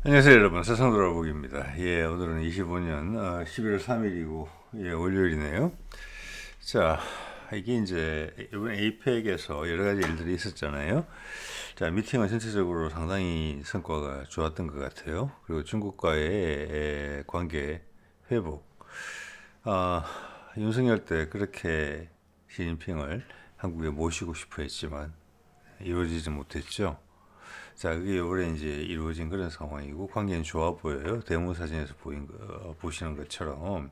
안녕하세요 여러분, 세상 돌아보기입니다. 오늘은 25년 11월 3일이고 월요일이네요. 자, 이게 이제 이번 에이펙에서 여러 가지 일들이 있었잖아요. 자, 미팅은 전체적으로 상당히 성과가 좋았던 것 같아요. 그리고 중국과의 관계 회복. 아, 윤석열 때 그렇게 시진핑을 한국에 모시고 싶어 했지만 이루어지지 못했죠. 자, 그게 올해 이제 이루어진 그런 상황이고 관계는 좋아 보여요. 대문 사진에서 보시는 것처럼.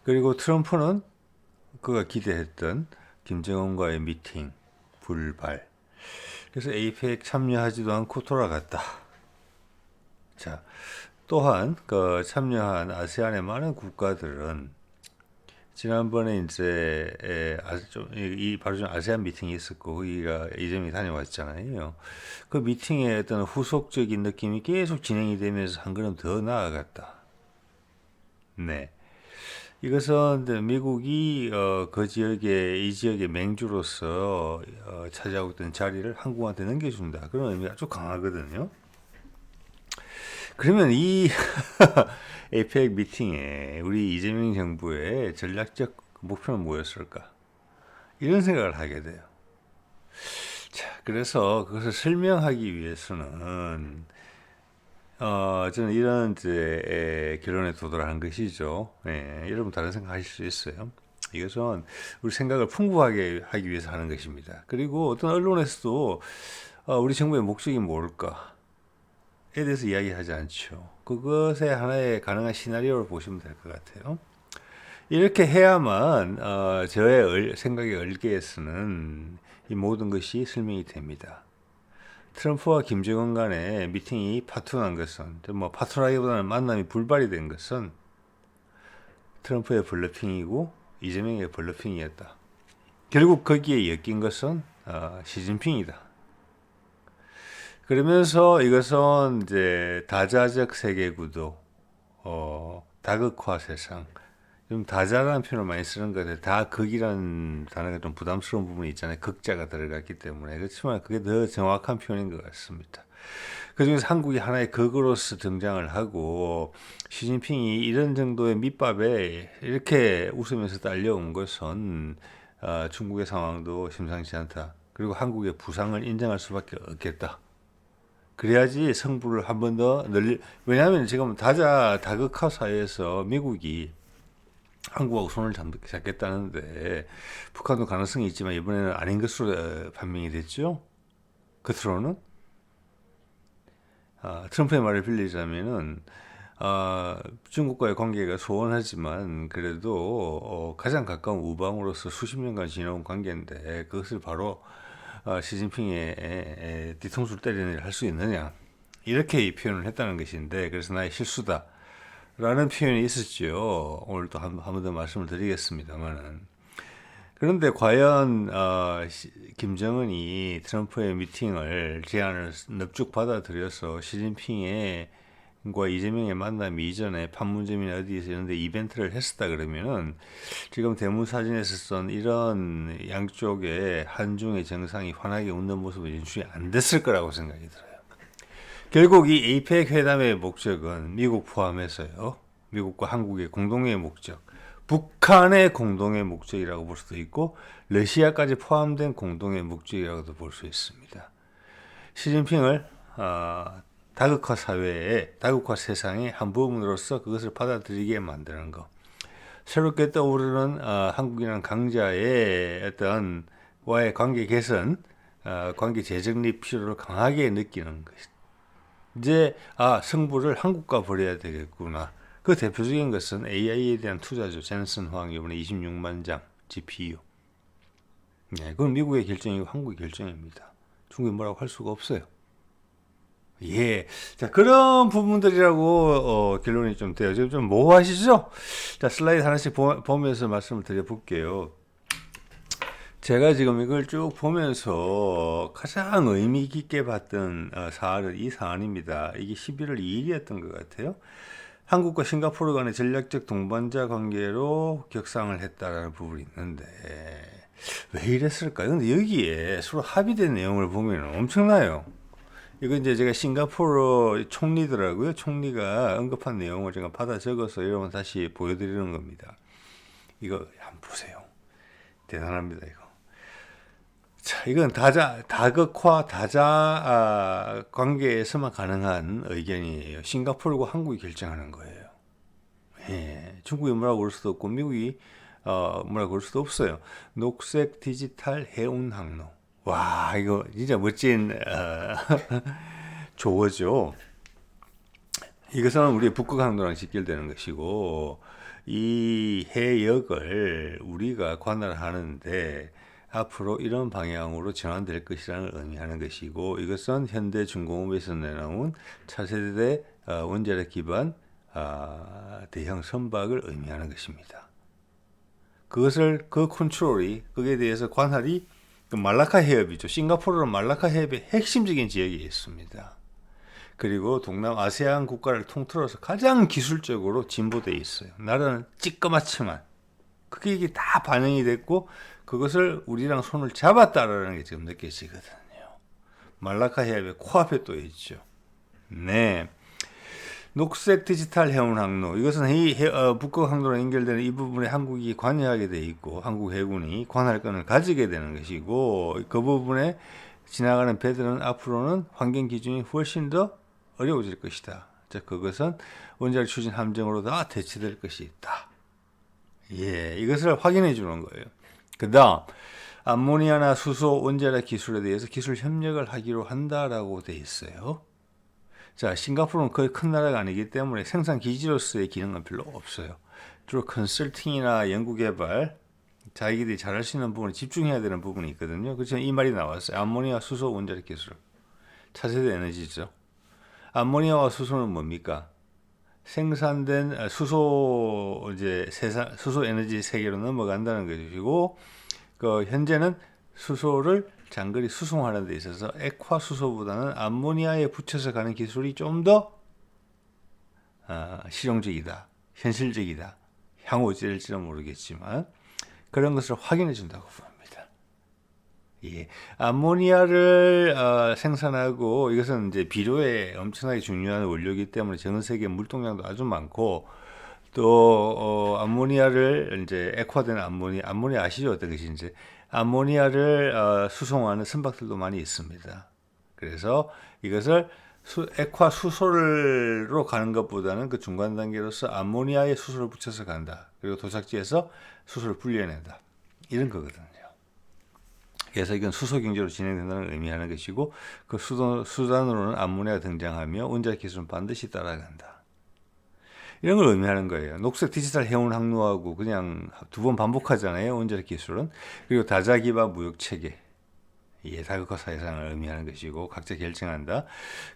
그리고 트럼프는 그가 기대했던 김정은과의 미팅 불발. 그래서 에이펙 참여하지도 않고 돌아갔다. 자, 또한 그 참여한 아세안의 많은 국가들은 지난번에 이제 바로 좀 아세안 미팅이 있었고 거기가 이재명이 다녀왔잖아요. 그 미팅의 어떤 후속적인 느낌이 계속 진행이 되면서 한 걸음 더 나아갔다. 네. 이것은 미국이 그 지역의 이 지역의 맹주로서 차지하고 있던 자리를 한국한테 넘겨준다. 그런 의미가 아주 강하거든요. 그러면 이 에이펙 미팅에 우리 이재명 정부의 전략적 목표는 뭐였을까? 이런 생각을 하게 돼요. 자, 그래서 그것을 설명하기 위해서는 저는 이런 이제 결론에 도달한 것이죠. 여러분 다른 생각하실 수 있어요. 이것은 우리 생각을 풍부하게 하기 위해서 하는 것입니다. 그리고 어떤 언론에서도 우리 정부의 목적이 뭘까? 에 대해서 이야기하지 않죠. 그것의 하나의 가능한 시나리오를 보시면 될 것 같아요. 이렇게 해야만 저의 생각의 얼개에서는 이 모든 것이 설명이 됩니다. 트럼프와 김정은 간의 미팅이 파토난 것은 뭐 파토라기보다는 만남이 불발이 된 것은 트럼프의 블러핑이고 이재명의 블러핑이었다. 결국 거기에 엮인 것은 시진핑이다. 그러면서 이것은 이제 다자적 세계 구도, 다극화 세상. 좀 다자라는 표현을 많이 쓰는 것 같아요. 다극이라는 단어가 좀 부담스러운 부분이 있잖아요. 극자가 들어갔기 때문에. 그렇지만 그게 더 정확한 표현인 것 같습니다. 그중에서 한국이 하나의 극으로서 등장을 하고 시진핑이 이런 정도의 밑밥에 이렇게 웃으면서 딸려온 것은 중국의 상황도 심상치 않다. 그리고 한국의 부상을 인정할 수밖에 없겠다. 그래야지 성부를 한 번 더 왜냐하면 지금 다극화 사회에서 미국이 한국하고 손을 잡겠다는데 북한도 가능성이 있지만 이번에는 아닌 것으로 판명이 됐죠. 끝으로는 트럼프의 말을 빌리자면은 중국과의 관계가 소원하지만 그래도 가장 가까운 우방으로서 수십 년간 지내온 관계인데 그것을 바로 시진핑의 뒤통수를 때리는 일을 할 수 있느냐 이렇게 표현을 했다는 것인데 그래서 나의 실수다 라는 표현이 있었죠. 오늘도 한 번 더 말씀을 드리겠습니다만은 그런데 과연 김정은이 트럼프의 미팅을 제안을 넙죽 받아들여서 시진핑의 과 이재명의 만남 이전에 판문점이나 어디에서 이런 데 이벤트를 했었다 그러면은 지금 대문사진에서 쓴 이런 양쪽의 한중의 정상이 환하게 웃는 모습은 연출이 안 됐을 거라고 생각이 들어요. 결국 이 에이펙 회담의 목적은 미국 포함해서요. 미국과 한국의 공동의 목적, 북한의 공동의 목적이라고 볼 수도 있고 러시아까지 포함된 공동의 목적이라고도 볼 수 있습니다. 시진핑을 다극화 사회에 다극화 세상의 한 부분으로서 그것을 받아들이게 만드는 것. 새롭게 떠오르는 한국이라는 강자의 어떤 와의 관계 개선, 관계 재정립 필요를 강하게 느끼는 것. 이제 승부를 한국과 벌여야 되겠구나. 그 대표적인 것은 AI에 대한 투자죠. 젠슨 황 이번에 26만 장 GPU. 네, 그건 미국의 결정이고 한국의 결정입니다. 중국이 뭐라고 할 수가 없어요. 자, 그런 부분들이라고 결론이 좀 돼요. 지금 좀 모호하시죠? 자, 슬라이드 하나씩 보면서 말씀을 드려볼게요. 제가 지금 이걸 쭉 보면서 가장 의미 깊게 봤던 사안은 이 사안입니다. 이게 11월 2일이었던 것 같아요. 한국과 싱가포르 간의 전략적 동반자 관계로 격상을 했다라는 부분이 있는데 왜 이랬을까요? 근데 여기에 서로 합의된 내용을 보면 엄청나요. 이거 이제 제가 싱가포르 총리더라고요. 총리가 언급한 내용을 제가 받아 적어서 여러분 다시 보여드리는 겁니다. 이거 한번 보세요. 대단합니다, 이거. 자, 이건 다극화 다자 관계에서만 가능한 의견이에요. 싱가포르고 한국이 결정하는 거예요. 예, 중국이 뭐라고 그럴 수도 없고 미국이 뭐라고 그럴 수도 없어요. 녹색 디지털 해운 항로. 와, 이거 진짜 멋진 조어죠. 이것은 우리 북극 항로랑 직결되는 것이고 이 해역을 우리가 관할하는데 앞으로 이런 방향으로 전환될 것이라는 의미하는 것이고 이것은 현대중공업에서 내놓은 차세대 원자력 기반 대형 선박을 의미하는 것입니다. 그 컨트롤이 거기에 대해서 관할이 그 말라카 해협이죠. 싱가포르는 말라카 해협의 핵심적인 지역이 있습니다. 그리고 동남 아세안 국가를 통틀어서 가장 기술적으로 진보되어 있어요. 나라는 찌끄맣지만 그게 이게 다 반영이 됐고 그것을 우리랑 손을 잡았다라는 게 지금 느껴지거든요. 말라카 해협의 코앞에 또 있죠. 네. 녹색 디지털 해운 항로. 이것은 북극 항로랑 연결되는 이 부분에 한국이 관여하게 돼 있고 한국 해군이 관할권을 가지게 되는 것이고 그 부분에 지나가는 배들은 앞으로는 환경 기준이 훨씬 더 어려워질 것이다. 즉 그것은 원자력 추진 함정으로 다 대체될 것이 있다. 예, 이것을 확인해 주는 거예요. 그다음 암모니아나 수소 원자력 기술에 대해서 기술 협력을 하기로 한다라고 돼 있어요. 자, 싱가포르는 거의 큰 나라가 아니기 때문에 생산 기지로서의 기능은 별로 없어요. 주로 컨설팅이나 연구개발, 자기들이 잘할 수 있는 부분에 집중해야 되는 부분이 있거든요. 그래서 이 말이 나왔어요. 암모니아 수소 원자력 기술. 차세대 에너지죠. 암모니아와 수소는 뭡니까? 생산된 수소 에너지 세계로 넘어간다는 것이고, 현재는 수소를 장거리 수송하는 데 있어서 액화 수소보다는 암모니아에 붙여서 가는 기술이 좀 더 실용적이다, 현실적이다. 향후 어찌될지는 모르겠지만 그런 것을 확인해 준다고 봅니다. 예, 암모니아를 생산하고 이것은 이제 비료에 엄청나게 중요한 원료이기 때문에 전 세계 물동량도 아주 많고 또 암모니아를 이제 액화된 암모니아 아시죠? 어떤 것인지 암모니아를 수송하는 선박들도 많이 있습니다. 그래서 이것을 액화 수소로 가는 것보다는 그 중간 단계로서 암모니아에 수소를 붙여서 간다. 그리고 도착지에서 수소를 분리해낸다. 이런 거거든요. 그래서 이건 수소 경제로 진행된다는 의미하는 것이고 그 수단으로는 암모니아가 등장하며 원자력 기술은 반드시 따라간다. 이런 걸 의미하는 거예요. 녹색 디지털 해운 항로하고 그냥 두 번 반복하잖아요. 원자력 기술은. 그리고 다자 기반 무역 체계. 예, 다극화 사회상을 의미하는 것이고 각자 결정한다.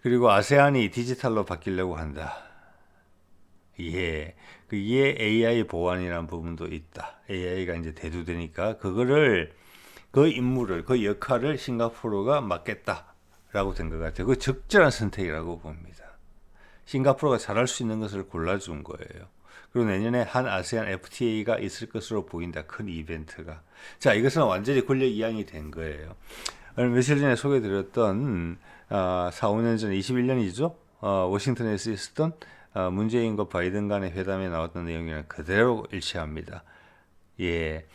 그리고 아세안이 디지털로 바뀌려고 한다. 예, 그게 AI 보완이라는 부분도 있다. AI가 이제 대두되니까 그 임무를, 그 역할을 싱가포르가 맡겠다라고 된 것 같아요. 그 적절한 선택이라고 봅니다. 싱가포르가 잘할 수 있는 것을 골라준 거예요. 그리고 내년에 한 아세안 FTA가 있을 것으로 보인다. 큰 이벤트가. 자, 이것은 완전히 권력 이양이 된 거예요. 며칠 전에 소개드렸던 4, 5년 전 21년이죠. 워싱턴에서 있었던 문재인과 바이든 간의 회담에 나왔던 내용이랑 그대로 일치합니다. 예,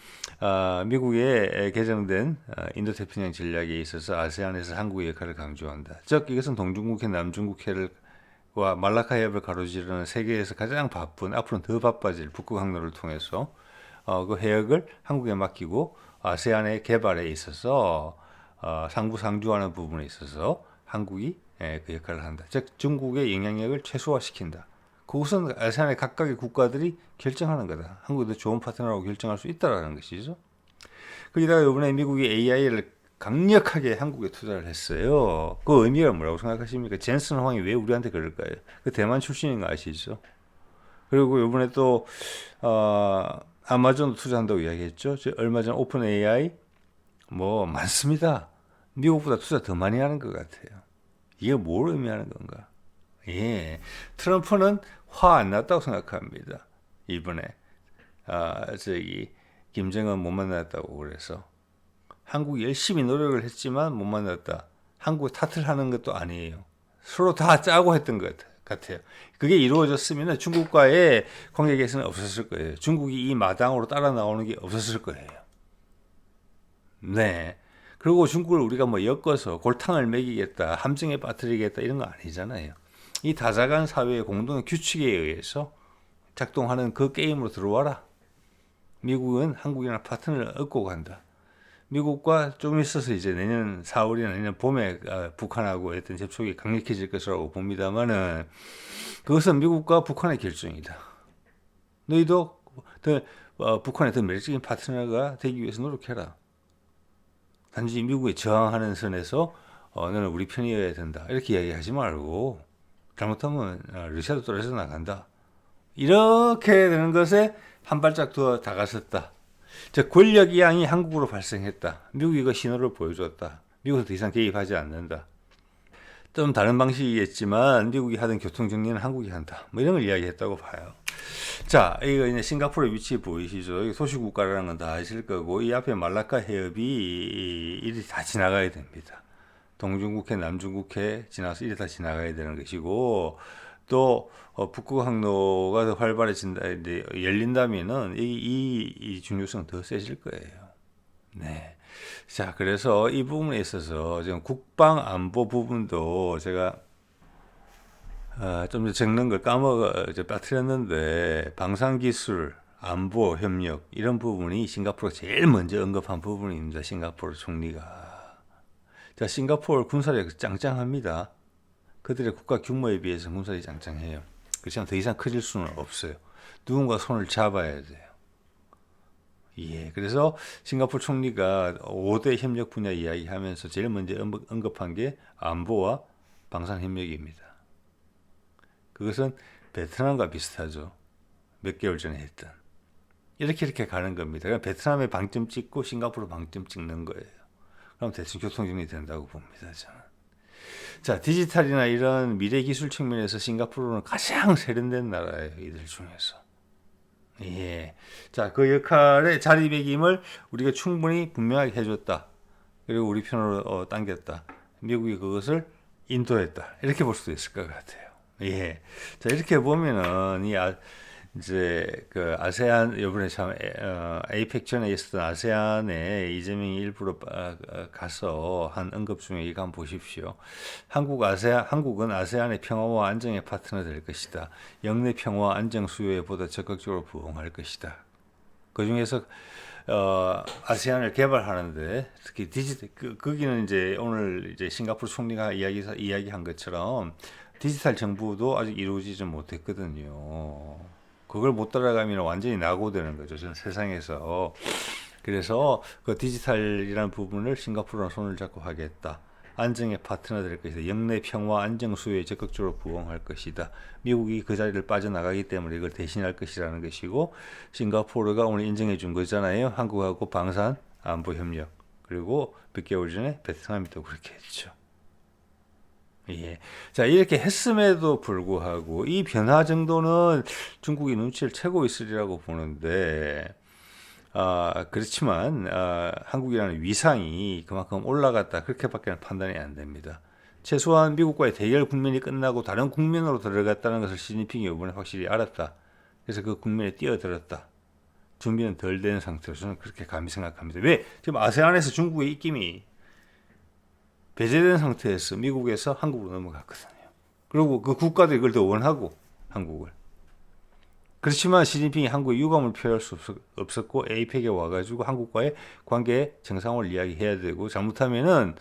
미국의 개정된 인도태평양 전략에 있어서 아세안에서 한국의 역할을 강조한다. 즉 이것은 동중국해, 남중국해와 말라카 해협을 가로지르는 세계에서 가장 바쁜, 앞으로는 더 바빠질 북극 항로를 통해서 그 해역을 한국에 맡기고 아세안의 개발에 있어서 상부상조하는 부분에 있어서 한국이 그 역할을 한다. 즉 중국의 영향력을 최소화시킨다. 그것은 아세안의 각각의 국가들이 결정하는 거다. 한국도 좋은 파트너라고 결정할 수 있다라는 것이죠. 거기다가 이번에 미국이 AI를 강력하게 한국에 투자를 했어요. 그 의미가 뭐라고 생각하십니까? 젠슨 황이 왜 우리한테 그럴까요? 그 대만 출신인 거 아시죠? 그리고 이번에 또 아마존도 투자한다고 이야기했죠. 얼마 전 오픈 AI 뭐 많습니다. 미국보다 투자 더 많이 하는 것 같아요. 이게 뭘 의미하는 건가? 예, 트럼프는 화 안 났다고 생각합니다. 이번에 김정은 못 만났다고 그래서 한국이 열심히 노력을 했지만 못 만났다. 한국 탓을 하는 것도 아니에요. 서로 다 짜고 했던 것 같아요. 그게 이루어졌으면 중국과의 관계 개선은 없었을 거예요. 중국이 이 마당으로 따라 나오는 게 없었을 거예요. 네. 그리고 중국을 우리가 뭐 엮어서 골탕을 먹이겠다, 함정에 빠뜨리겠다 이런 거 아니잖아요. 이 다자간 사회의 공동의 규칙에 의해서 작동하는 그 게임으로 들어와라. 미국은 한국이랑 파트너를 얻고 간다. 미국과 좀 있어서 이제 내년 4월이나 내년 봄에 북한하고 어떤 접촉이 강력해질 것이라고 봅니다만은 그것은 미국과 북한의 결정이다. 너희도 북한의 더 매력적인 파트너가 되기 위해서 노력해라. 단지 미국에 저항하는 선에서 너는 우리 편이어야 된다. 이렇게 이야기하지 말고 잘못하면 러시아도 떨어져 나간다. 이렇게 되는 것에 한 발짝 더 다가섰다. 즉 권력 이양이 한국으로 발생했다. 미국이 그 신호를 보여줬다. 미국은 더 이상 개입하지 않는다. 좀 다른 방식이겠지만 미국이 하던 교통정리는 한국이 한다. 뭐 이런 걸 이야기했다고 봐요. 자, 이거 이제 싱가포르의 위치 보이시죠? 소시국가라는 건 다 아실 거고 이 앞에 말라카 해협이 이리 다 지나가야 됩니다. 동중국해, 남중국해 지나서 이리 다 지나가야 되는 것이고 또 북극 항로가 더 활발해진다, 이제 열린다면은 이 중요성은 더 세질 거예요. 네. 자, 그래서 이 부분에 있어서 지금 국방 안보 부분도 제가 좀 적는 걸 빠뜨렸는데 방산기술, 안보 협력 이런 부분이 싱가포르가 제일 먼저 언급한 부분입니다. 싱가포르 총리가. 자, 싱가포르 군사력이 짱짱합니다. 그들의 국가 규모에 비해서 군사력이 짱짱해요. 그렇지만 더 이상 커질 수는 없어요. 누군가 손을 잡아야 돼요. 예, 그래서 싱가포르 총리가 5대 협력 분야 이야기하면서 제일 먼저 언급한 게 안보와 방산 협력입니다. 그것은 베트남과 비슷하죠. 몇 개월 전에 했던. 이렇게 가는 겁니다. 그러니까 베트남에 방점 찍고 싱가포르 방점 찍는 거예요. 그럼 대충 교통정리 된다고 봅니다, 저는. 자, 디지털이나 이런 미래 기술 측면에서 싱가포르는 가장 세련된 나라예요, 이들 중에서. 예. 자, 그 역할의 자리매김을 우리가 충분히 분명하게 해줬다. 그리고 우리 편으로 당겼다. 미국이 그것을 인도했다. 이렇게 볼 수도 있을 것 같아요. 예. 자, 이렇게 보면은 이제 그 아세안 이번에 참 에이펙 전에 있었던 아세안에 이재명이 일부러 가서 한 언급 중에 이거 한번 보십시오. 한국은 아세안의 평화와 안정의 파트너 될 것이다. 영내 평화와 안정 수요에 보다 적극적으로 부응할 것이다. 그 중에서 아세안을 개발하는데 특히 디지털 거기는 이제 오늘 이제 싱가포르 총리가 이야기한 것처럼 디지털 정부도 아직 이루어지지 못했거든요. 그걸 못 따라가면 완전히 낙오되는 거죠, 전 세상에서. 그래서 그 디지털이라는 부분을 싱가포르랑 손을 잡고 하겠다. 안정의 파트너 될 것이다. 영내 평화 안정 수요에 적극적으로 부응할 것이다. 미국이 그 자리를 빠져나가기 때문에 이걸 대신할 것이라는 것이고 싱가포르가 오늘 인정해 준 거잖아요. 한국하고 방산 안보 협력. 그리고 몇 개월 전에 베트남이 또 그렇게 했죠. 예. 자, 이렇게 했음에도 불구하고 이 변화 정도는 중국이 눈치를 채고 있으리라고 보는데, 그렇지만 한국이라는 위상이 그만큼 올라갔다 그렇게밖에 판단이 안 됩니다. 최소한 미국과의 대결 국면이 끝나고 다른 국면으로 들어갔다는 것을 시진핑이 이번에 확실히 알았다. 그래서 그 국면에 뛰어들었다. 준비는 덜 된 상태로 저는 그렇게 감히 생각합니다. 왜? 지금 아세안에서 중국의 입김이 배제된 상태에서 미국에서 한국으로 넘어갔거든요. 그리고 그 국가도 이걸 더 원하고 한국을. 그렇지만 시진핑이 한국에 유감을 표할 수 없었고 에이펙에 와가지고 한국과의 관계 정상을 이야기해야 되고 잘못하면은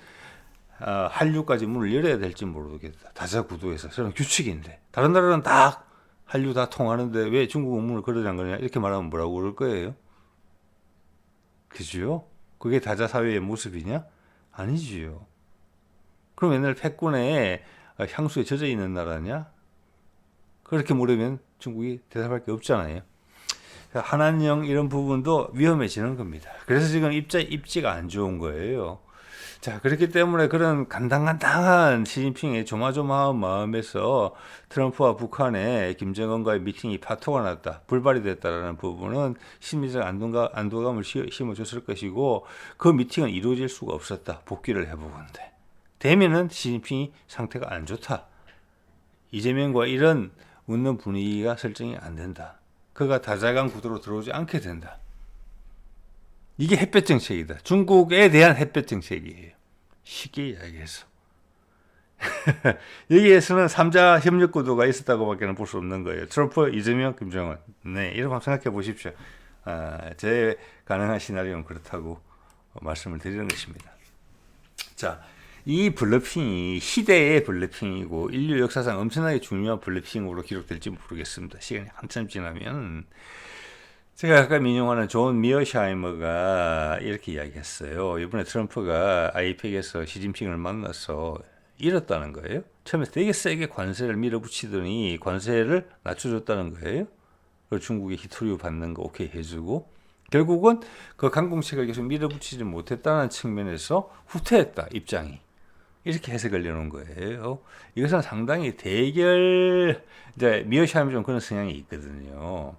한류까지 문을 열어야 될지 모르겠다. 다자 구도에서 저는 규칙인데 다른 나라는 다 한류 다 통하는데 왜 중국은 문을 걸어장 거냐 이렇게 말하면 뭐라고 그럴 거예요? 그죠? 그게 다자 사회의 모습이냐? 아니지요. 그럼 옛날 패권에 향수에 젖어 있는 나라냐? 그렇게 물으면 중국이 대답할 게 없잖아요. 한한령 이런 부분도 위험해지는 겁니다. 그래서 지금 입지가 안 좋은 거예요. 자, 그렇기 때문에 그런 간당간당한 시진핑의 조마조마한 마음에서 트럼프와 북한의 김정은과의 미팅이 파토가 났다, 불발이 됐다라는 부분은 심리적 안도감을 심어줬을 것이고 그 미팅은 이루어질 수가 없었다. 복귀를 해보건대. 되면은 시진핑이 상태가 안 좋다. 이재명과 이런 웃는 분위기가 설정이 안 된다. 그가 다자간 구도로 들어오지 않게 된다. 이게 햇볕 정책이다. 중국에 대한 햇볕 정책이에요. 쉽게 이야기해서. 여기에서는 3자 협력 구도가 있었다고밖에 볼 수 없는 거예요. 트럼프, 이재명, 김정은. 네, 이렇게 한번 생각해 보십시오. 제 가능한 시나리오는 그렇다고 말씀을 드리는 것입니다. 자, 이 블러핑이 시대의 블러핑이고 인류 역사상 엄청나게 중요한 블러핑으로 기록될지 모르겠습니다. 시간이 한참 지나면. 제가 아까 인용하는 존 미어샤이머가 이렇게 이야기했어요. 이번에 트럼프가 아이펙에서 시진핑을 만나서 잃었다는 거예요. 처음에 되게 세게 관세를 밀어붙이더니 관세를 낮춰줬다는 거예요. 그리고 중국이 히토류 받는 거 오케이 해주고 결국은 그 강공책을 계속 밀어붙이지 못했다는 측면에서 후퇴했다 입장이. 이렇게 해석을 내놓은 거예요. 이것은 상당히 대결, 이제 미어샤이머 좀 그런 성향이 있거든요.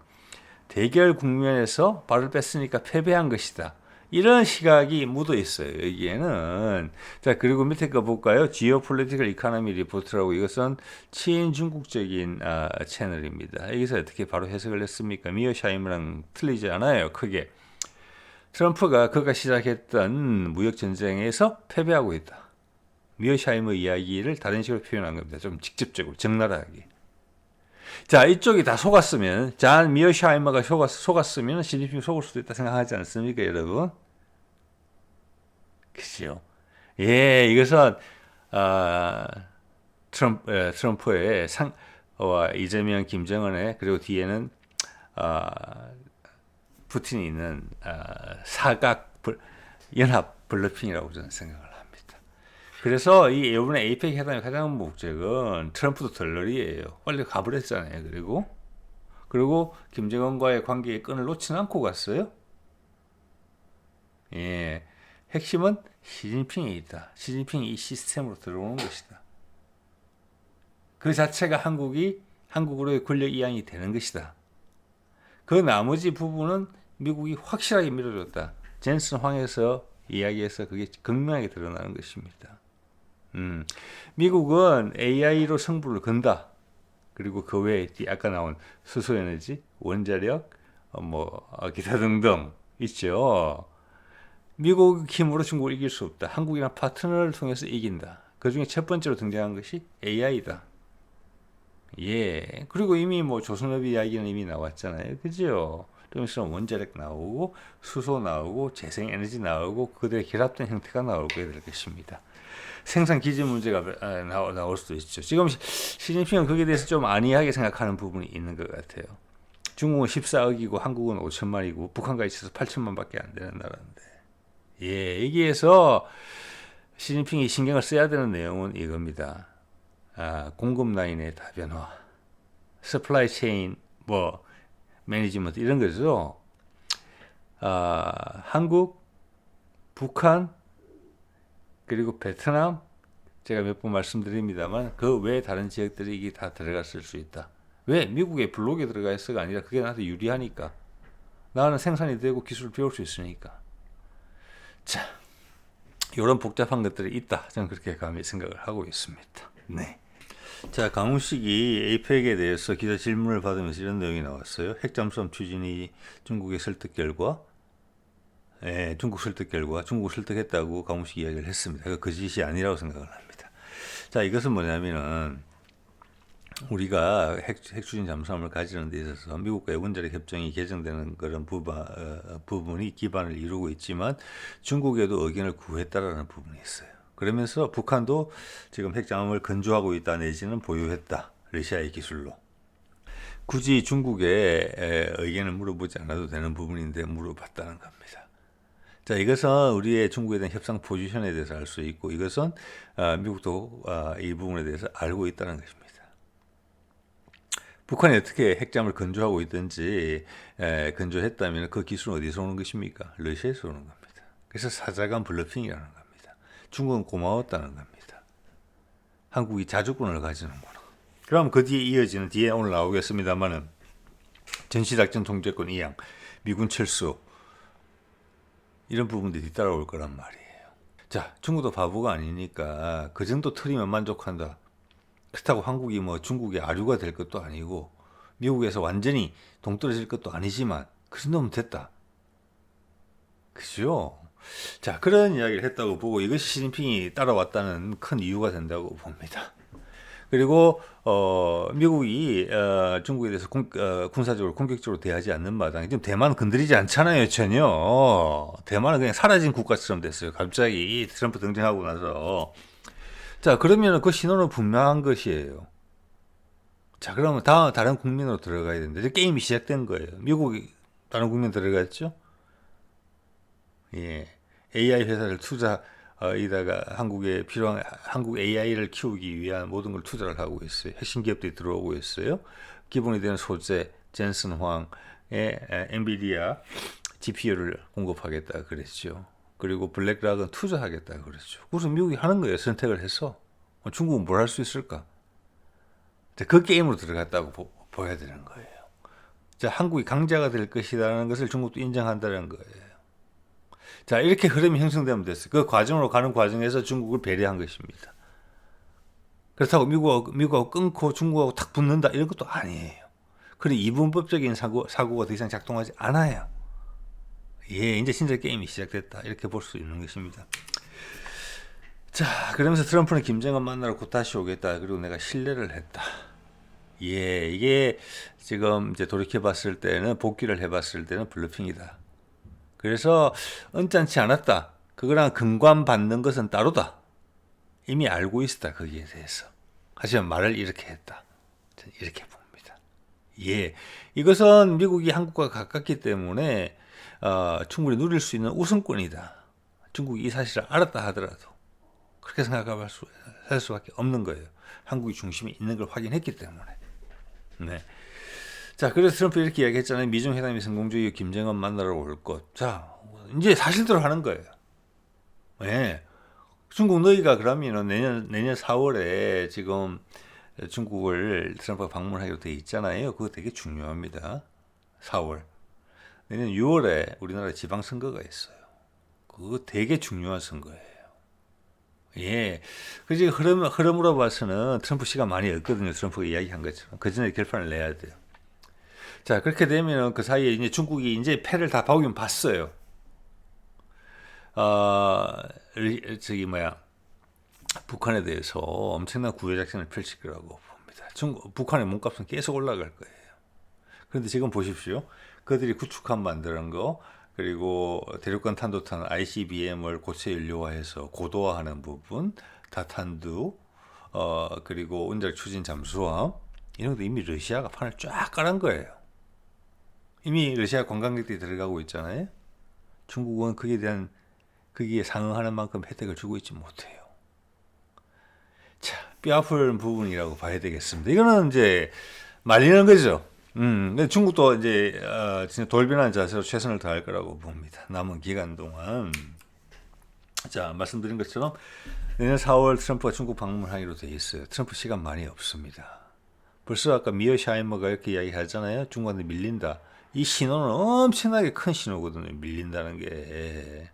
대결 국면에서 발을 뺐으니까 패배한 것이다. 이런 시각이 묻어 있어요. 여기에는. 자, 그리고 밑에 거 볼까요? 지오폴리티컬 이코노미 리포트라고 이것은 친중국적인 채널입니다. 여기서 어떻게 바로 해석을 했습니까? 미어샤이머랑 틀리지 않아요. 크게. 트럼프가 그가 시작했던 무역 전쟁에서 패배하고 있다. 미어샤이머 이야기를 다른 식으로 표현한 겁니다. 좀 직접적으로 적나라하게. 자, 이쪽이 다 속았으면, 잔 미어샤이머가 속았으면 시진핑 속을 수도 있다 생각하지 않습니까, 여러분? 그죠? 예, 이것은 트럼프의 이재명, 김정은의 그리고 뒤에는 푸틴이 있는 사각 연합 블러핑이라고 저는 생각을 합니다. 그래서 이번에 에이펙 회담의 가장 목적은 트럼프도 덜러리예요. 빨리 가버렸잖아요. 그리고 김정은과의 관계의 끈을 놓지 않고 갔어요. 예, 핵심은 시진핑에 있다. 시진핑이 이 시스템으로 들어오는 것이다. 그 자체가 한국으로의 권력 이양이 되는 것이다. 그 나머지 부분은 미국이 확실하게 밀어줬다. 젠슨 황에서 이야기해서 그게 극명하게 드러나는 것입니다. 미국은 AI로 승부를 건다. 그리고 그 외에 아까 나온 수소에너지, 원자력, 기타 등등 있죠. 미국 힘으로 중국을 이길 수 없다. 한국이나 파트너를 통해서 이긴다. 그 중에 첫 번째로 등장한 것이 AI다. 예. 그리고 이미 조선업 이야기는 이미 나왔잖아요. 그죠? 좀 있으면 원자력 나오고, 수소 나오고, 재생에너지 나오고, 그들의 결합된 형태가 나오게 될 것입니다. 생산 기지 문제가 나올 수도 있죠. 지금 시진핑은 거기에 대해서 좀 안이하게 생각하는 부분이 있는 것 같아요. 중국은 14억이고 한국은 5천만이고 북한과 있어서 8천만밖에 안 되는 나라인데. 예, 여기에서 시진핑이 신경을 써야 되는 내용은 이겁니다. 공급 라인의 다변화, 서플라이 체인, 매니지먼트 이런 거죠. 한국, 북한, 그리고 베트남, 제가 몇 번 말씀드립니다만 그 외 다른 지역들이 이게 다 들어갔을 수 있다. 왜? 미국의 블록에 들어가 있어가 아니라 그게 나한테 유리하니까. 나는 생산이 되고 기술을 배울 수 있으니까. 자, 이런 복잡한 것들이 있다. 저는 그렇게 감히 생각을 하고 있습니다. 네. 자, 강훈식이 에이펙에 대해서 기자 질문을 받으면서 이런 내용이 나왔어요. 핵잠수함 추진이 중국의 설득 결과, 중국 설득 결과, 중국을 설득했다고 강훈식 이야기를 했습니다. 그 거짓이 아니라고 생각을 합니다. 자, 이것은 뭐냐면은 우리가 핵추진 잠수함을 가지는 데 있어서 미국과의 원자력 협정이 개정되는 그런 부분이 기반을 이루고 있지만 중국에도 의견을 구했다라는 부분이 있어요. 그러면서 북한도 지금 핵잠수함을 건조하고 있다 내지는 보유했다. 러시아의 기술로. 굳이 중국의 의견을 물어보지 않아도 되는 부분인데 물어봤다는 겁니다. 자, 이것은 우리의 중국에 대한 협상 포지션에 대해서 알 수 있고 이것은 미국도 이 부분에 대해서 알고 있다는 것입니다. 북한이 어떻게 핵잠을 건조하고 있든지 건조했다면 그 기술은 어디서 오는 것입니까? 러시아에서 오는 겁니다. 그래서 사자간 블러핑이라는 겁니다. 중국은 고마웠다는 겁니다. 한국이 자주권을 가지는구나. 그럼 그 뒤에 이어지는 뒤에 오늘 나오겠습니다만은 전시작전 통제권 이양, 미군 철수 이런 부분들이 뒤따라올 거란 말이에요. 자, 중국도 바보가 아니니까 그 정도 틀이면 만족한다. 그렇다고 한국이 뭐 중국의 아류가 될 것도 아니고 미국에서 완전히 동떨어질 것도 아니지만 그 정도면 됐다. 그죠? 자, 그런 이야기를 했다고 보고 이것이 시진핑이 따라왔다는 큰 이유가 된다고 봅니다. 그리고 미국이 중국에 대해서 군사적으로 공격적으로 대하지 않는 마당에 지금 대만 건드리지 않잖아요, 전혀. 대만은 그냥 사라진 국가처럼 됐어요. 갑자기 트럼프 등장하고 나서. 자, 그러면 그 신호는 분명한 것이에요. 자, 그러면 다른 국민으로 들어가야 되는데 이제 게임이 시작된 거예요. 미국이 다른 국민 들어갔죠? 예. AI 회사를 이다가 한국에 필요한 한국 AI를 키우기 위한 모든 걸 투자를 하고 있어요. 핵심 기업들이 들어오고 있어요. 기본이 되는 소재 젠슨 황의 엔비디아 GPU를 공급하겠다 그랬죠. 그리고 블랙락은 투자하겠다 그랬죠. 그래서 미국이 하는 거예요. 선택을 해서. 중국은 뭘 할 수 있을까? 그 게임으로 들어갔다고 보여야 되는 거예요. 자, 한국이 강자가 될 것이라는 것을 중국도 인정한다는 거예요. 자, 이렇게 흐름이 형성되면 됐어요. 그 과정으로 가는 과정에서 중국을 배려한 것입니다. 그렇다고 미국하고 끊고 중국하고 탁 붙는다 이런 것도 아니에요. 그리고 이분법적인 사고가 더 이상 작동하지 않아요. 예, 이제 진짜 게임이 시작됐다 이렇게 볼 수 있는 것입니다. 자, 그러면서 트럼프는 김정은 만나러 곧 다시 오겠다. 그리고 내가 신뢰를 했다. 예, 이게 지금 이제 돌이켜봤을 때는 복귀를 해봤을 때는 블러핑이다. 그래서 언짢지 않았다. 그거랑 근관받는 것은 따로다. 이미 알고 있었다. 거기에 대해서. 하지만 말을 이렇게 했다. 저는 이렇게 봅니다. 예, 이것은 미국이 한국과 가깝기 때문에 충분히 누릴 수 있는 우선권이다. 중국이 이 사실을 알았다 하더라도 그렇게 생각할 수밖에 없는 거예요. 한국이 중심에 있는 걸 확인했기 때문에. 네. 자, 그래서 트럼프 이렇게 이야기했잖아요. 미중 회담이 성공적이고 김정은 만나러 올 것. 자, 이제 사실대로 하는 거예요. 예. 중국 너희가 그러면 내년 4월에 지금 중국을 트럼프가 방문하기로 돼 있잖아요. 그거 되게 중요합니다. 4월. 내년 6월에 우리나라 지방선거가 있어요. 그거 되게 중요한 선거예요. 예. 그지 흐름으로 봐서는 트럼프 시간 많이 없거든요. 트럼프가 이야기한 것처럼. 그 전에 결판을 내야 돼요. 자, 그렇게 되면 그 사이에 이제 중국이 이제 패를 다 보긴 봤어요. 북한에 대해서 엄청난 구애 작전을 펼칠 거라고 봅니다. 북한의 몸값은 계속 올라갈 거예요. 그런데 지금 보십시오. 그들이 구축함 만드는 거, 그리고 대륙간 탄도탄 ICBM을 고체 연료화해서 고도화하는 부분, 다탄두, 그리고 원자력 추진 잠수함, 이런 것도 이미 러시아가 판을 쫙 깔은 거예요. 이미 러시아 관광객들이 들어가고 있잖아요. 중국은 거기에 상응하는 만큼 혜택을 주고 있지 못해요. 자, 뼈아픈 부분이라고 봐야 되겠습니다. 이거는 이제 말리는 거죠. 근데 중국도 이제 진짜 돌변한 자세로 최선을 다할 거라고 봅니다. 남은 기간 동안. 자, 말씀드린 것처럼 내년 4월 트럼프가 중국 방문하기로 돼 있어요. 트럼프 시간 많이 없습니다. 벌써 아까 미어샤이머가 이렇게 이야기하잖아요. 중국한테 밀린다. 이 신호는 엄청나게 큰 신호거든요. 밀린다는 게.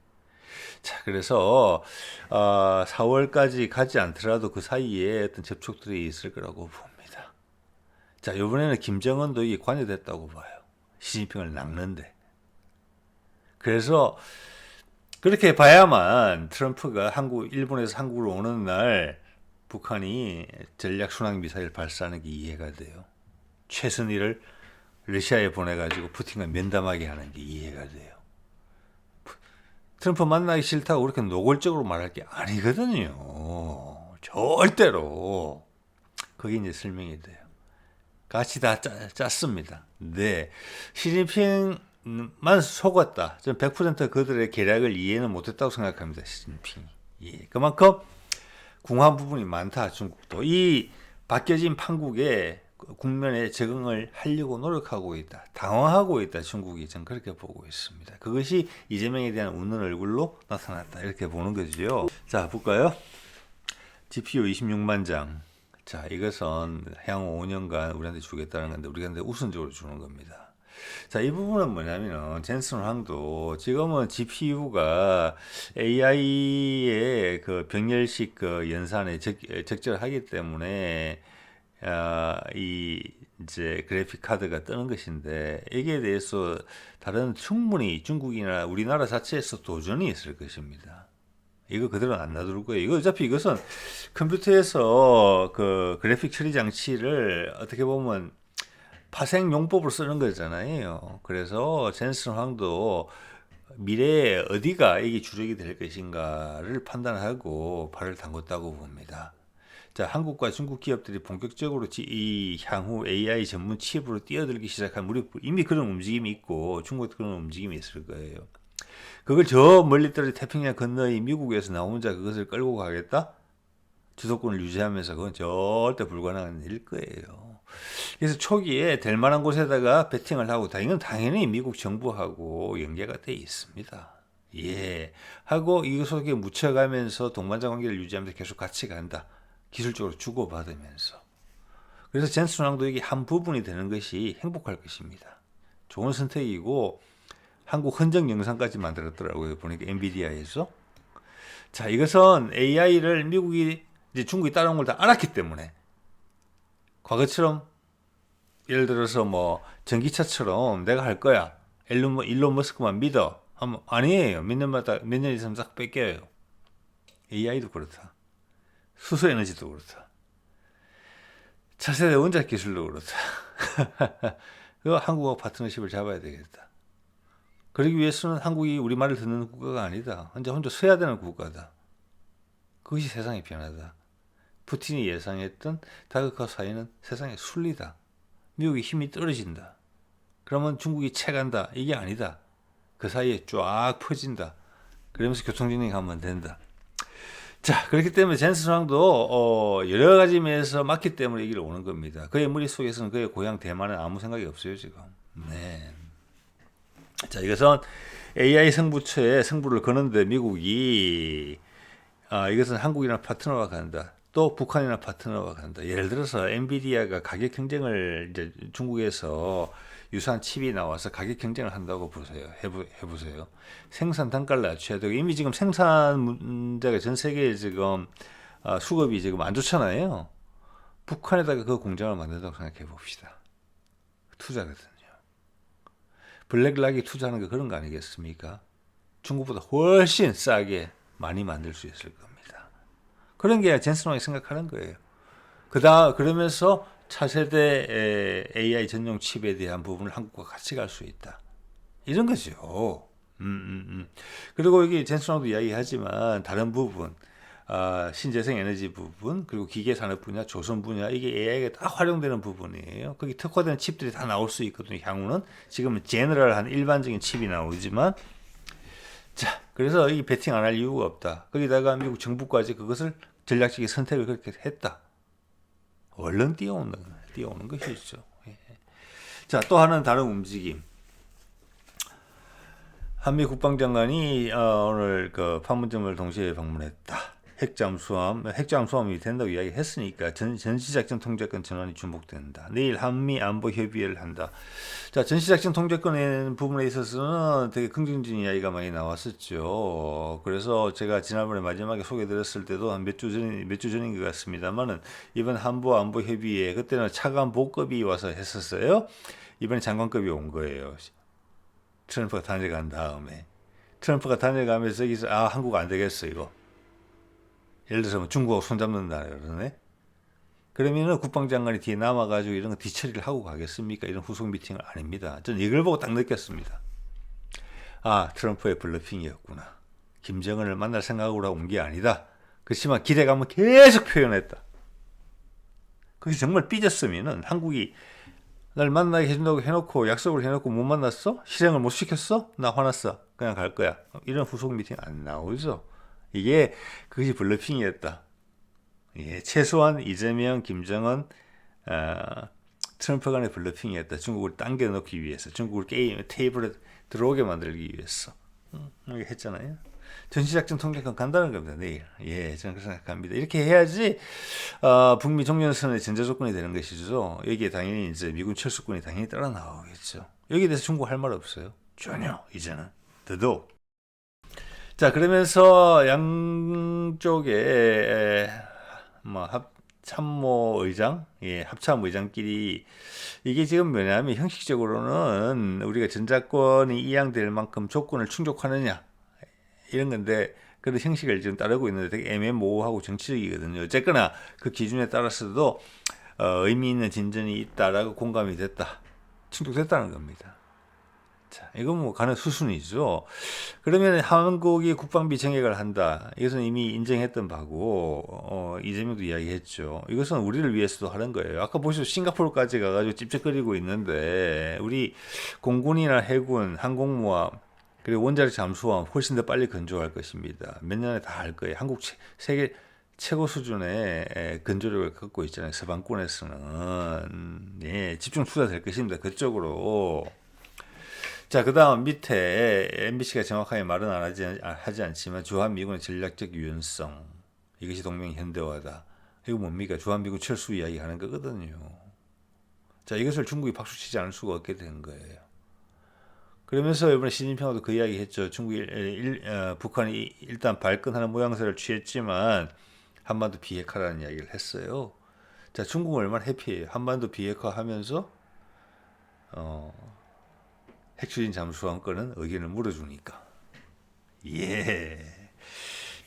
자, 그래서 4월까지 가지 않더라도 그 사이에 어떤 접촉들이 있을 거라고 봅니다. 자, 이번에는 김정은도 이게 관여됐다고 봐요. 시진핑을 낚는데. 그래서 그렇게 봐야만 트럼프가 일본에서 한국으로 오는 날 북한이 전략 순항 미사일 발사하는 게 이해가 돼요. 최선희를 러시아에 보내가지고 푸틴과 면담하게 하는 게 이해가 돼요. 트럼프 만나기 싫다고 그렇게 노골적으로 말할 게 아니거든요. 절대로. 그게 이제 설명이 돼요. 같이 다 짰습니다. 네. 시진핑만 속았다. 저는 100% 그들의 계략을 이해는 못했다고 생각합니다. 시진핑이. 예. 그만큼 궁한 부분이 많다. 중국도. 이 바뀌어진 판국에 국면에 적응을 하려고 노력하고 있다. 당황하고 있다. 중국이 전 그렇게 보고 있습니다. 그것이 이재명에 대한 웃는 얼굴로 나타났다. 이렇게 보는 거죠. 자, 볼까요? GPU 26만 장. 자, 이것은 향후 5년간 우리한테 주겠다는 건데 우리한테 우선적으로 주는 겁니다. 자, 이 부분은 뭐냐면은 젠슨 황도 지금은 GPU가 AI의 그 병렬식 그 연산에 적절하기 때문에 이 이제 그래픽 카드가 뜨는 것인데 여기에 대해서 다른 충분히 중국이나 우리나라 자체에서 도전이 있을 것입니다. 이거 그대로 안 놔둘 거예요. 이거 어차피 이것은 컴퓨터에서 그 그래픽 처리 장치를 어떻게 보면 파생 용법으로 쓰는 거잖아요. 그래서 젠슨 황도 미래에 어디가 이게 주력이 될 것인가를 판단하고 발을 담궜다고 봅니다. 자, 한국과 중국 기업들이 본격적으로 이 향후 AI 전문 칩으로 뛰어들기 시작한 우리 이미 그런 움직임이 있고 중국도 그런 움직임이 있을 거예요. 그걸 저 멀리 떨어진 태평양 건너의 미국에서 나 혼자 그것을 끌고 가겠다? 주도권을 유지하면서 그건 절대 불가능한 일일 거예요. 그래서 초기에 될 만한 곳에다가 베팅을 하고 이건 당연히 미국 정부하고 연계가 돼 있습니다. 예. 하고 이거 속에 묻혀가면서 동반자 관계를 유지하면서 계속 같이 간다. 기술적으로 주고받으면서. 그래서 젠슨 황도 이게 한 부분이 되는 것이 행복할 것입니다. 좋은 선택이고 한국 흔적 영상까지 만들었더라고요. 보니까 엔비디아에서. 자, 이것은 AI를 미국이 이제 중국이 따라온 걸 다 알았기 때문에 과거처럼 예를 들어서 뭐 전기차처럼 내가 할 거야. 일론 머스크만 믿어. 하면 아니에요. 몇 년 있으면 싹 뺏겨요. AI도 그렇다. 수소 에너지도 그렇다. 차세대 원자력 기술도 그렇다. 그거 한국하고 파트너십을 잡아야 되겠다. 그러기 위해서는 한국이 우리 말을 듣는 국가가 아니다. 혼자 서야 되는 국가다. 그것이 세상의 변화다. 푸틴이 예상했던 다극화 사이는 세상의 순리다. 미국의 힘이 떨어진다. 그러면 중국이 채간다. 이게 아니다. 그 사이에 쫙 퍼진다. 그러면서 교통정리 가면 된다. 자, 그렇기 때문에 젠슨 황도 여러 가지 면에서 맞기 때문에 얘기를 오는 겁니다. 그의 머릿속에서는 그의 고향 대만은 아무 생각이 없어요, 지금. 네. 자, 이것은 AI 승부처에 승부를 거는데 미국이 이것은 한국이랑 파트너가 간다. 또 북한이나 파트너가 간다. 예를 들어서 엔비디아가 가격 경쟁을 이제 중국에서 유사한 칩이 나와서 가격 경쟁을 한다고 보세요. 해보세요. 생산 단가를 낮춰야 되고 이미 지금 생산 문제가 전 세계에 지금 수급이 지금 안 좋잖아요. 북한에다가 그 공장을 만든다고 생각해 봅시다. 투자거든요. 블랙락이 투자하는 게 그런 거 아니겠습니까? 중국보다 훨씬 싸게 많이 만들 수 있을 겁니다. 그런 게 젠슨 황이 생각하는 거예요. 그러면서 차세대 AI 전용 칩에 대한 부분을 한국과 같이 갈 수 있다. 이런 거죠. 그리고 여기 젠슨 황도 이야기하지만 다른 부분, 신재생 에너지 부분, 그리고 기계 산업 분야, 조선 분야, 이게 AI가 다 활용되는 부분이에요. 거기 특화된 칩들이 다 나올 수 있거든요. 향후는 지금은 제너럴한 일반적인 칩이 나오지만, 자, 그래서 이 베팅 안 할 이유가 없다. 거기다가 미국 정부까지 그것을 전략적인 선택을 그렇게 했다. 얼른 뛰어오는 것이죠. 예. 자, 또 하나는 다른 움직임. 한미 국방장관이 오늘 그 판문점을 동시에 방문했다. 핵잠수함이 된다고 이야기했으니까 전시작전 통제권 전환이 중복된다. 내일 한미 안보 협의회를 한다. 자, 전시작전 통제권 부분에 있어서는 되게 긍정적인 이야기가 많이 나왔었죠. 그래서 제가 지난번에 마지막에 소개드렸을 때도 한 몇 주 전인 것 같습니다만은 이번 한보 안보 협의회 그때는 차관 보급이 와서 했었어요. 이번에 장관급이 온 거예요. 트럼프가 다녀간 다음에 트럼프가 다녀가면서 여기서 한국 안 되겠어 이거. 예를 들어서 뭐 중국하고 손잡는다 그러네. 그러면은 국방장관이 뒤에 남아가지고 이런 거 뒤처리를 하고 가겠습니까? 이런 후속 미팅은 아닙니다. 저는 이걸 보고 딱 느꼈습니다. 트럼프의 블러핑이었구나. 김정은을 만날 생각으로 온 게 아니다. 그렇지만 기대감은 계속 표현했다. 그게 정말 삐졌으면은 한국이 날 만나게 해준다고 해놓고 약속을 해놓고 못 만났어? 실행을 못 시켰어? 나 화났어. 그냥 갈 거야. 이런 후속 미팅 안 나오죠. 그것이 블러핑이었다. 예, 최소한 이재명, 김정은, 트럼프 간의 블러핑이었다. 중국을 당겨놓기 위해서, 중국을 테이블에 들어오게 만들기 위해서 이렇게 했잖아요. 전시작전 통역권 간다는 겁니다. 내일. 예, 저는 그렇게 생각합니다. 이렇게 해야지 북미 종전선언의 전제 조건이 되는 것이죠. 여기에 당연히 이제 미군 철수권이 당연히 따라 나오겠죠. 여기에 대해서 중국 할 말 없어요. 전혀 이제는 더더욱. 자, 그러면서 양쪽에 뭐 참모 의장, 예, 합참 의장끼리 이게 지금 뭐냐면 형식적으로는 우리가 전자권이 이양될 만큼 조건을 충족하느냐 이런 건데 그런 형식을 지금 따르고 있는데 되게 애매모호하고 정치적이거든요. 어쨌거나 그 기준에 따라서도 의미 있는 진전이 있다라고 공감이 됐다, 충족됐다는 겁니다. 자, 이건 뭐 가는 수순이죠. 그러면 한국이 국방비 정액을 한다. 이것은 이미 인정했던 바고, 이재명도 이야기했죠. 이것은 우리를 위해서도 하는 거예요. 아까 보시죠. 싱가포르까지 가가지고 찝쩍거리고 있는데, 우리 공군이나 해군, 항공모함, 그리고 원자력 잠수함 훨씬 더 빨리 건조할 것입니다. 몇 년에 다 할 거예요. 한국 세계 최고 수준의 건조력을 갖고 있잖아요. 서방권에서는. 예, 집중 투자될 것입니다. 그쪽으로. 자, 그 다음 밑에 MBC가 정확하게 말은 하지 않지만 주한미군의 전략적 유연성, 이것이 동맹 현대화다. 이거 뭡니까? 주한미군 철수 이야기 하는 거거든요. 자, 이것을 중국이 박수치지 않을 수가 없게 된 거예요. 그러면서 이번에 시진핑하고도 그 이야기 했죠. 북한이 일단 발끈하는 모양새를 취했지만 한반도 비핵화라는 이야기를 했어요. 자, 중국은 얼마나 해피해요. 한반도 비핵화 하면서 핵추진 잠수함 건은 의견을 물어주니까. 예.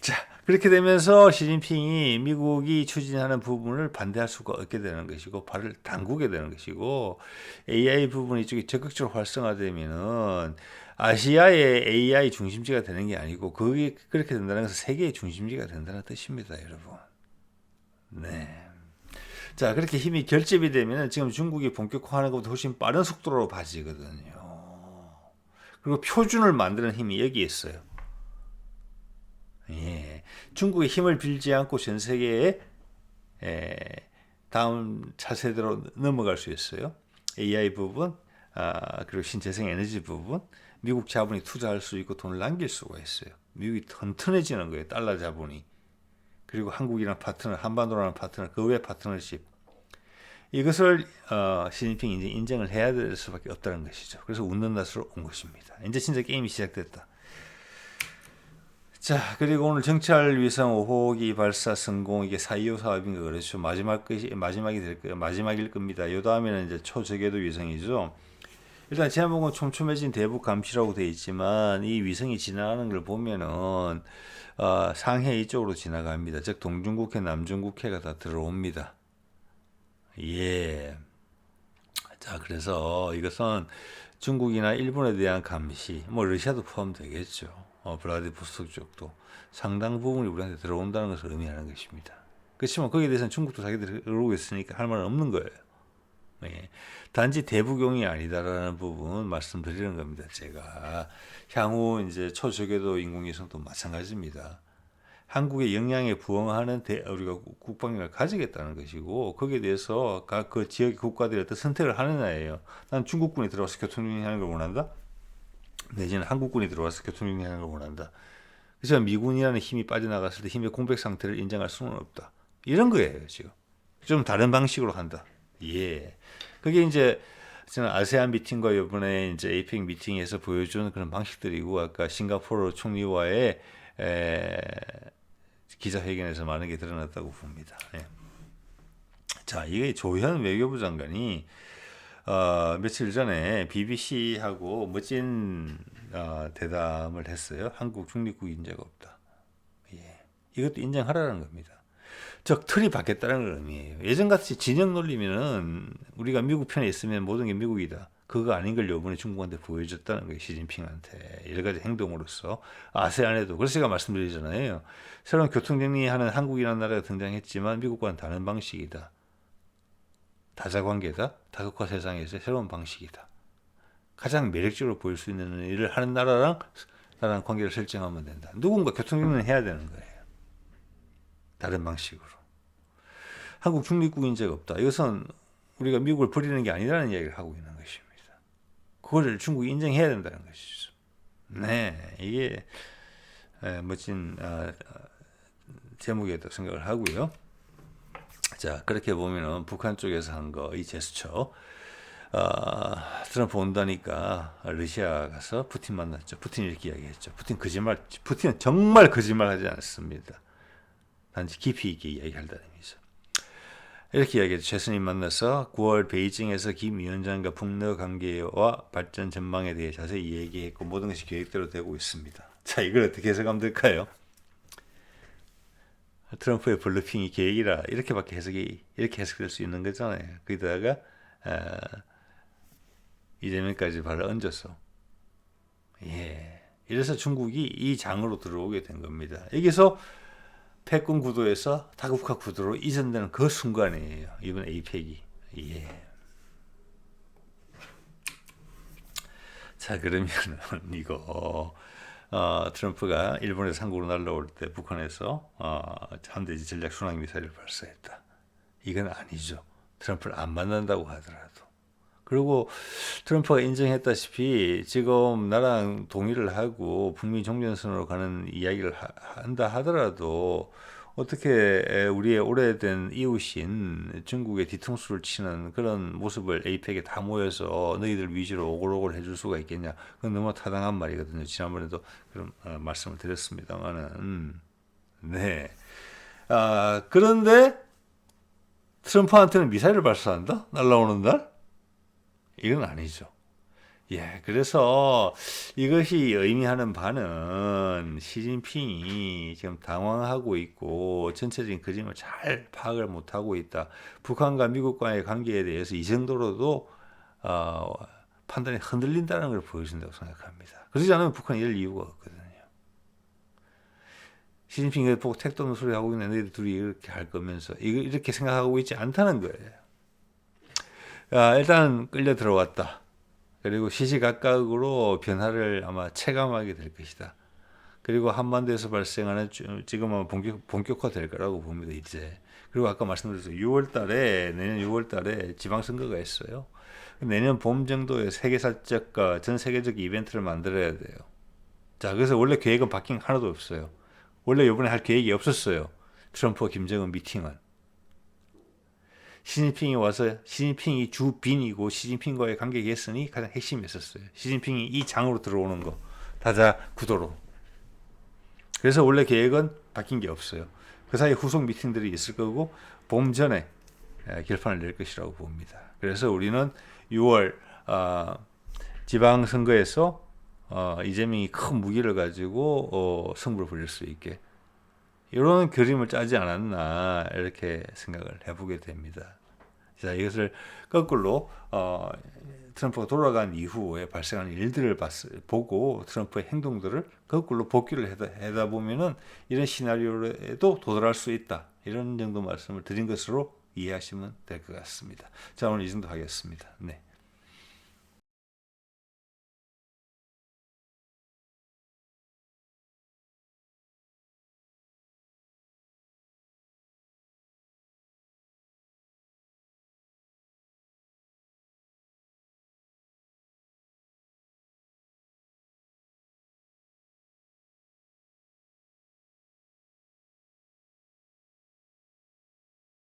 자, 그렇게 되면서 시진핑이 미국이 추진하는 부분을 반대할 수가 없게 되는 것이고, 발을 담그게 되는 것이고, AI 부분이 이쪽에 적극적으로 활성화되면은 아시아의 AI 중심지가 되는 게 아니고, 그게 그렇게 된다는 것은 세계의 중심지가 된다는 뜻입니다, 여러분. 네. 자, 그렇게 힘이 결집이 되면은 지금 중국이 본격화하는 것보다 훨씬 빠른 속도로 봐지거든요. 그리고 표준을 만드는 힘이 여기에 있어요. 예. 중국의 힘을 빌지 않고 전 세계에 다음 차세대로 넘어갈 수 있어요. AI 부분, 그리고 신재생 에너지 부분, 미국 자본이 투자할 수 있고 돈을 남길 수가 있어요. 미국이 튼튼해지는 거예요. 달러 자본이. 그리고 한국이랑 파트너, 한반도라는 파트너, 그 외 파트너십. 이것을 시진핑이 이제 인정을 해야 될 수밖에 없다는 것이죠. 그래서 웃는 낯으로 온 것입니다. 이제 진짜 게임이 시작됐다. 자, 그리고 오늘 정찰 위성 5호기 발사 성공, 이게 425 사업인가 그렇죠. 마지막일 겁니다. 이 다음에는 이제 초저궤도 위성이죠. 일단 제목은 촘촘해진 대북 감시라고 되어 있지만 이 위성이 지나가는 걸 보면은 상해 이쪽으로 지나갑니다. 즉 동중국해, 남중국해가 다 들어옵니다. 예. 자, 그래서 이것은 중국이나 일본에 대한 감시, 뭐 러시아도 포함되겠죠. 블라디보스토크 쪽도 상당 부분이 우리한테 들어온다는 것을 의미하는 것입니다. 그렇지만 거기에 대해서는 중국도 자기들이 그러고 있으니까 할 말은 없는 거예요. 예. 단지 대북용이 아니다라는 부분 말씀드리는 겁니다. 제가 향후 이제 초저궤도 인공위성도 마찬가지입니다. 한국의 역량에 부응하는 우리가 국방력을 가지겠다는 것이고 거기에 대해서 각 그 지역 국가들이 어떤 선택을 하느냐예요. 난 중국군이 들어와서 교통정리하는 걸 원한다. 내지는 한국군이 들어와서 교통정리하는 걸 원한다. 그래서 미군이라는 힘이 빠져나갔을 때 힘의 공백 상태를 인정할 수는 없다. 이런 거예요, 지금. 좀 다른 방식으로 한다. 예. 그게 이제 저는 아세안 미팅과 이번에 이제 에이펙 미팅에서 보여준 그런 방식들이고 아까 싱가포르 총리와의 기자회견에서 많은 게 드러났다고 봅니다. 예. 자, 이게 조현 외교부 장관이 며칠 전에 BBC하고 멋진 대담을 했어요. 한국 중립국 인재가 없다. 예. 이것도 인정하라는 겁니다. 즉 틀이 바뀌었다는 걸 의미해요. 예전같이 진영 논리면은 우리가 미국 편에 있으면 모든 게 미국이다. 그거 아닌 걸 이번에 중국한테 보여줬다는 거예요. 시진핑한테. 여러 가지 행동으로서. 아세안에도. 그래서 제가 말씀드리잖아요. 새로운 교통정리하는 한국이라는 나라가 등장했지만 미국과는 다른 방식이다. 다자관계다. 다극화 세상에서의 새로운 방식이다. 가장 매력적으로 보일 수 있는 일을 하는 나라랑 관계를 설정하면 된다. 누군가 교통정리는 해야 되는 거예요. 다른 방식으로. 한국 중립국 인재가 없다. 이것은 우리가 미국을 버리는 게 아니라는 이야기를 하고 있는 것입니다. 그거를 중국이 인정해야 된다는 것이죠. 네, 이게 멋진 제목이었다고 생각을 하고요. 자, 그렇게 보면은 북한 쪽에서 한 거 이 제스처, 트럼프 온다니까 러시아 가서 푸틴 만났죠. 푸틴 이렇게 이야기했죠. 푸틴은 정말 거짓말하지 않습니다. 단지 깊이 있게 이야기한다는 의미죠. 이렇게 이야기했죠. 최선희 만나서 9월 베이징에서 김 위원장과 북러 관계와 발전 전망에 대해 자세히 얘기했고 모든 것이 계획대로 되고 있습니다. 자, 이걸 어떻게 해석하면 될까요? 트럼프의 블러핑이 계획이라 이렇게 해석될 수 있는 거잖아요. 거기다가 이재명까지 발을 얹어서 이래서 중국이 이 장으로 들어오게 된 겁니다. 여기서 패권 구도에서 다국화 구도로 이전되는 그 순간이에요. 이번 에이펙이. 자, 그러면은 이거 트럼프가 일본에서 한국으로 날라올 때 북한에서 함대지 전략 순항 미사일을 발사했다. 이건 아니죠. 트럼프를 안 만난다고 하더라도. 그리고 트럼프가 인정했다시피 지금 나랑 동의를 하고 북미 종전선으로 가는 이야기를 한다 하더라도 어떻게 우리의 오래된 이웃인 중국의 뒤통수를 치는 그런 모습을 에이펙에 다 모여서 너희들 위주로 오글오글 해줄 수가 있겠냐. 그건 너무 타당한 말이거든요. 지난번에도 그런 말씀을 드렸습니다만은. 네. 그런데 트럼프한테는 미사일을 발사한다? 날라오는 날? 이건 아니죠. 그래서 이것이 의미하는 바는 시진핑이 지금 당황하고 있고 전체적인 그림을 잘 파악을 못하고 있다. 북한과 미국과의 관계에 대해서 이 정도로도 판단이 흔들린다는 걸 보여준다고 생각합니다. 그러지 않으면 북한이 이럴 이유가 없거든요. 시진핑이 보고 택도 없는 소리 하고 있는 애들 둘이 이렇게 할 거면서 이렇게 생각하고 있지 않다는 거예요. 일단 끌려 들어왔다. 그리고 시시각각으로 변화를 아마 체감하게 될 것이다. 그리고 한반도에서 발생하는 지금은 본격화될 거라고 봅니다. 이제. 그리고 아까 말씀드렸죠. 내년 6월 달에 지방선거가 있어요. 내년 봄 정도에 전 세계적 이벤트를 만들어야 돼요. 자, 그래서 원래 계획은 바뀐 게 하나도 없어요. 원래 이번에 할 계획이 없었어요. 트럼프와 김정은 미팅은. 시진핑이 와서 시진핑이 주빈이고 시진핑과의 관계 개선이 가장 핵심이었어요. 시진핑이 이 장으로 들어오는 거. 다자 구도로. 그래서 원래 계획은 바뀐 게 없어요. 그 사이 후속 미팅들이 있을 거고 봄 전에 결판을 낼 것이라고 봅니다. 그래서 우리는 6월 지방선거에서 이재명이 큰 무기를 가지고 승부를 벌일 수 있게 이런 그림을 짜지 않았나 이렇게 생각을 해보게 됩니다. 자, 이것을 거꾸로 트럼프가 돌아간 이후에 발생한 일들을 보고 트럼프의 행동들을 거꾸로 복귀를 하다 보면은 이런 시나리오에도 도달할 수 있다. 이런 정도 말씀을 드린 것으로 이해하시면 될 것 같습니다. 자, 오늘 이 정도 하겠습니다. 네.